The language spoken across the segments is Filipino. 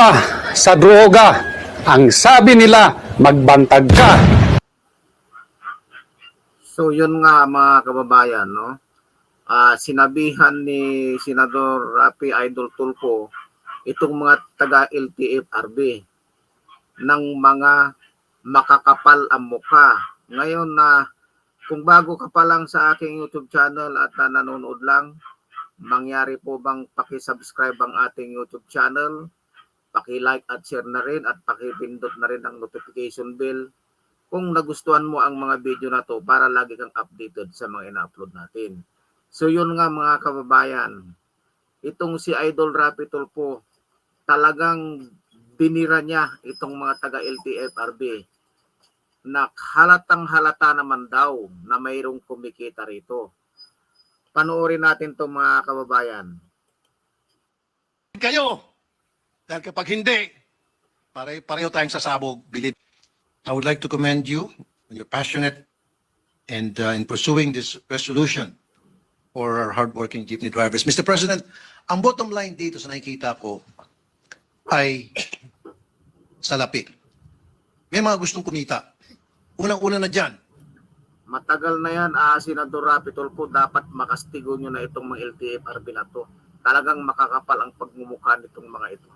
ka sa droga. Ang sabi nila, magbantag ka. So yun nga mga kababayan, no? Sinabihan ni Senador Rapi Idol Tulfo itong mga taga LTFRB ng mga makakapal ang mukha. Ngayon na kung bago ka pa lang sa aking YouTube channel at nanonood lang, mangyari po bang paki-subscribe ang ating YouTube channel, paki-like at share na rin at paki-pindot na rin ang notification bell kung nagustuhan mo ang mga video na to para lagi kang updated sa mga ina-upload natin. So yun nga mga kababayan, itong si Idol Rapi Tulfo, talagang binira niya itong mga taga LTFRB na halatang halata naman daw na mayroong kumikita rito. Panoorin natin to mga kababayan. Kayo, dahil kapag hindi, pareho tayong sasabog. Believe. I would like to commend you on your passionate and in pursuing this resolution for our hardworking jeepney drivers. Mr. President, ang bottom line dito sa nakikita ko ay salapi. May mga gustong kumita. Unang-una na dyan. Matagal na yan, Senador Rapi Tulfo, dapat makastigo nyo na itong mga LTFRB na to. Talagang makakapal ang pagmumukha nitong mga ito.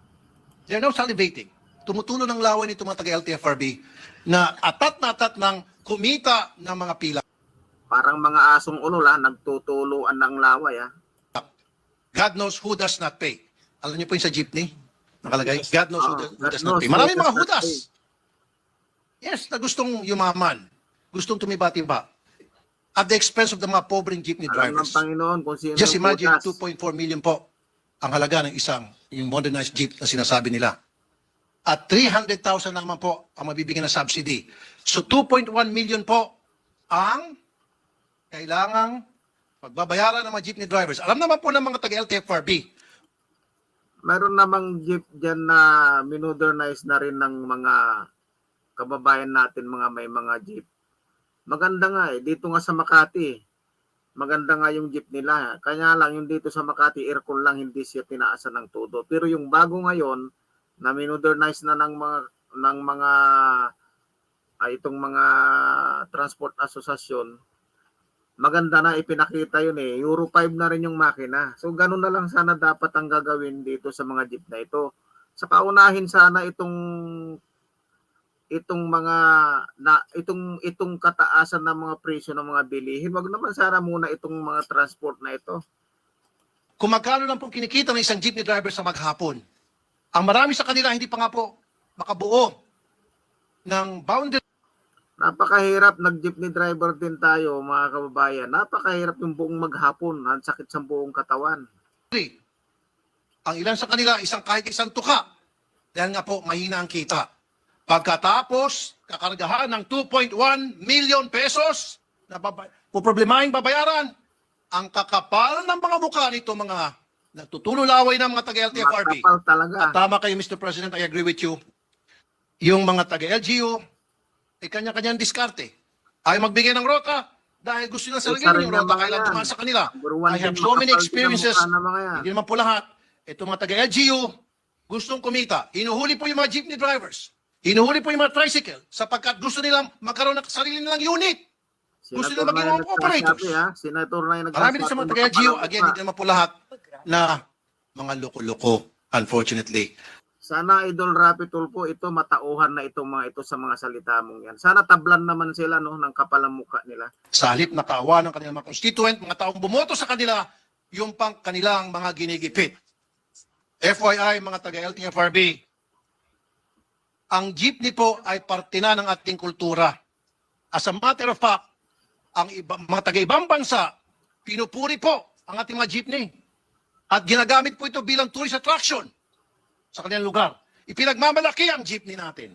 They're now salivating. Tumutulo ng laway nito mga taga-LTFRB na atat ng kumita ng mga pila. Parang mga asong ulol, nagtutuluan ng laway. God knows who does not pay. Alam niyo po yung sa jeepney? Nakalagay, God knows who does not pay. Maraming mga hudas. Yes, na gustong yumaman. Gustong tumiba-tiba. At the expense of the mga pobreng jeepney drivers. Panginoon, kung sino Just imagine 2.4 million po ang halaga ng isang yung modernized jeep na sinasabi nila. At 300,000 naman po ang mabibigyan na subsidy. So 2.1 million po ang kailangang pagbabayaran ng mga jeepney drivers. Alam naman po ng mga taga-LTFRB. Meron namang jeep dyan na minodernize na rin ng mga kababayan natin, mga may mga jeep. Maganda nga dito nga sa Makati. Maganda nga yung jeep nila. Kanya lang yung dito sa Makati, aircon lang, hindi siya tinaasan ng todo. Pero yung bago ngayon, na minodernize na ng mga itong mga transport asosasyon, maganda na ipinakita yun Euro 5 na rin yung makina. So ganun na lang sana dapat ang gagawin dito sa mga jeep na ito. Sa paunahin sana itong kataasan ng mga presyo ng mga bilihin. Wag naman sana muna itong mga transport na ito. Kung magkano lang po kinikita ng isang jeepney driver sa maghapon, ang marami sa kanila hindi pa nga po makabuo ng boundary. Napakahirap, nag-jeepney driver din tayo mga kababayan. Napakahirap yung buong maghapon, ang sakit sa buong katawan. Ang ilan sa kanila, kahit isang tuka, dahil nga po mahina ang kita. Pagkatapos, kakargahan ng 2.1 million pesos na poproblemahin babayaran, ang kakapal ng mga mukha nito mga nagtutulolaway ng mga taga-LTFRB. At tama kayo, Mr. President, I agree with you. Yung mga taga-LGU, kanya-kanyang diskarte. Ayaw magbigay ng rota dahil gusto nila salagin yung rota, kailan tumaan sa kanila. I have so many experiences, hindi naman po lahat. Ito mga taga-LGU, gustong kumita. Hinuhuli po yung mga jeepney drivers. Hinuhuli po yung mga tricycle sapagkat gusto nilang magkaroon ng sarili nilang unit. Gusto nila maging mga operators. Marami din sa mga taga-LGU, again, hindi naman po lahat na mga loko-loko, unfortunately. Sana Idol Rapi Tulfo, ito matauhan na itong mga ito sa mga salita mong yan. Sana tablan naman sila ng kapalang mukha nila. Sa halip na kaawa ng kanilang mga constituent, mga taong bumoto sa kanila, yung pang kanilang mga ginigipit. FYI, mga taga-LTFRB, ang jeepney po ay parte na ng ating kultura. As a matter of fact, ang mga taga-ibang bansa, pinupuri po ang ating mga jeepney. At ginagamit po ito bilang tourist attraction sa kanilang lugar. Ipinagmamalaki ang jeepney natin.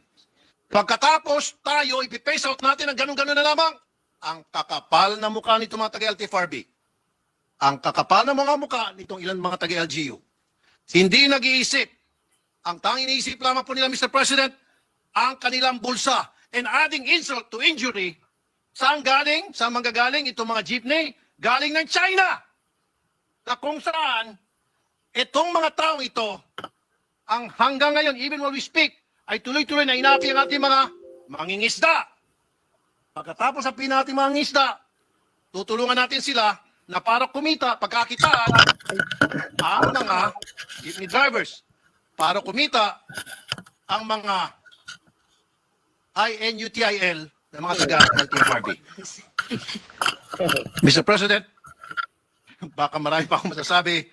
Pagkatapos tayo, ipipace out natin ang ganun-ganun na lamang. Ang kakapal na mukha nito mga taga-LTFRB. Ang kakapal na mga mukha nitong ilan mga taga-LGU. Hindi nag-iisip. Ang tanging iniisip lamang po nila, Mr. President, ang kanilang bulsa. And adding insult to injury, saan galing? Saan manggagaling itong mga jeepney? Galing ng China. Na kung saan, itong mga taong ito ang hanggang ngayon, even while we speak, ay tuloy-tuloy na inapi ang ating mga mangingisda. Pagkatapos ang nating mga ngisda, tutulungan natin sila na para kumita, pagkakitaan ang mga jeepney drivers. Para kumita ang mga INUTIL na mga taga-LTFRB. Mr. President, baka marami pa akong masasabi.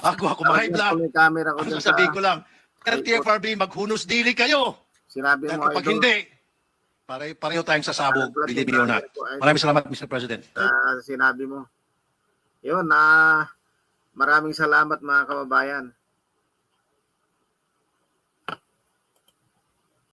Ako mahibla. May camera ko Ang dun sasabihin ko lang, LTFRB, maghunos dili kayo. Sinabi Dahil mo, kapag Idol, hindi, pareho tayong sasabog, bilibiliw na. Maraming salamat, Mr. President. sinabi mo. Yun, maraming salamat mga kababayan.